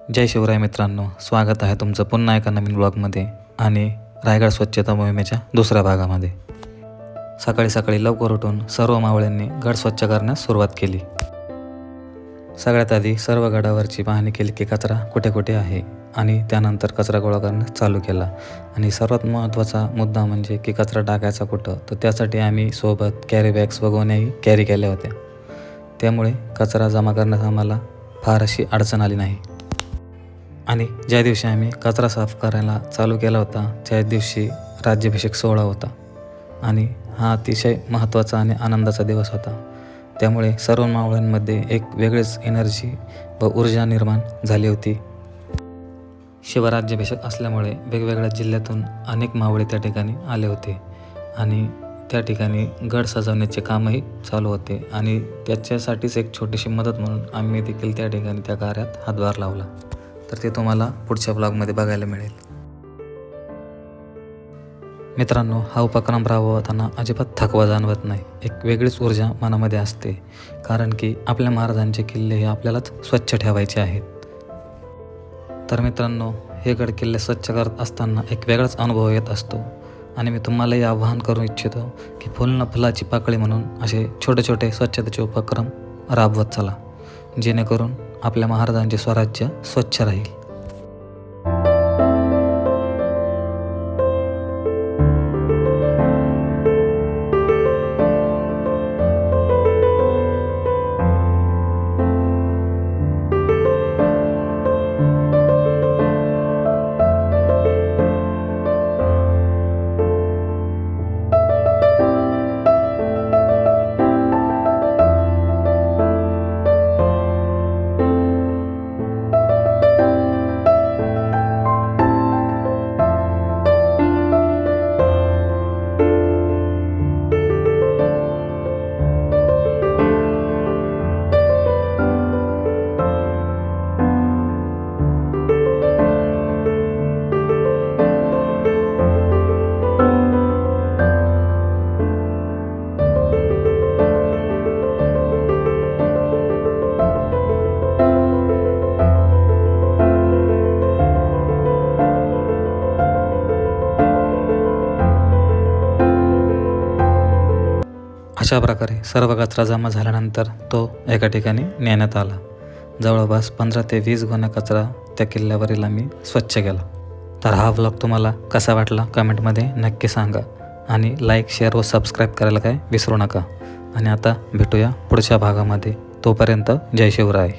जय शिवराय मित्रांनो, स्वागत आहे तुमचं पुन्हा एका नवीन ब्लॉगमध्ये आणि रायगड स्वच्छता मोहिमेच्या दुसऱ्या भागामध्ये। सकाळी सकाळी लवकर उठून सर्व मावळ्यांनी गड स्वच्छ करण्यास सुरुवात केली। सगळ्यात आधी सर्व गडावरची पाहणी केली की कचरा कुठे कुठे आहे आणि त्यानंतर कचरा गोळा करण्यास चालू केला। आणि सर्वात महत्त्वाचा मुद्दा म्हणजे की कचरा टाकायचा कुठं, तर त्यासाठी आम्ही सोबत कॅरी बॅग्स व गोण्याही कॅरी केल्या होत्या। त्यामुळे कचरा जमा करण्यास आम्हाला फार अशी अडचण आली नाही। आणि ज्या दिवशी आम्ही कचरा साफ करायला चालू केला होता त्या दिवशी राज्याभिषेक सोहळा होता आणि हा अतिशय महत्त्वाचा आणि आनंदाचा दिवस होता। त्यामुळे सर्व मावळ्यांमध्ये एक वेगळीच एनर्जी व ऊर्जा निर्माण झाली होती। शिवराज्याभिषेक असल्यामुळे वेगवेगळ्या जिल्ह्यातून अनेक मावळे त्या ठिकाणी आले होते आणि त्या ठिकाणी गड सजवण्याचे कामही चालू होते आणि त्याच्यासाठीच एक छोटीशी मदत म्हणून आम्ही देखील त्या ठिकाणी त्या कार्यात हातभार लावला। तर ते तुम्हाला पुढच्या ब्लॉगमध्ये बघायला मिळेल। मित्रांनो, हा उपक्रम राबवताना अजिबात थकवा जाणवत नाही, एक वेगळीच ऊर्जा मनामध्ये असते, कारण की आपल्या महाराजांचे किल्ले हे आपल्यालाच स्वच्छ ठेवायचे आहेत। तर मित्रांनो, हे गड किल्ले स्वच्छ करत असताना एक वेगळाच अनुभव येत असतो आणि मी तुम्हालाही आवाहन करू इच्छितो की फुल न फुलाची पाकळी म्हणून असे छोटे छोटे स्वच्छतेचे उपक्रम राबवत चला, जेणेकरून आपल्या महाराजांचे स्वराज्य स्वच्छ राहील। अशा प्रकारे सर्व कचरा जमा झाल्यानंतर तो एका ठिकाणी नेण्यात आला। जवळपास 15 ते 20 गोण्या कचरा त्या किल्ल्यावरील आम्ही स्वच्छ केला। तर हा व्लॉग तुम्हाला कसा वाटला कमेंटमध्ये नक्की सांगा आणि लाईक, शेअर व सबस्क्राईब करायला काय विसरू नका। आणि आता भेटूया पुढच्या भागामध्ये, तोपर्यंत जय शिवराय।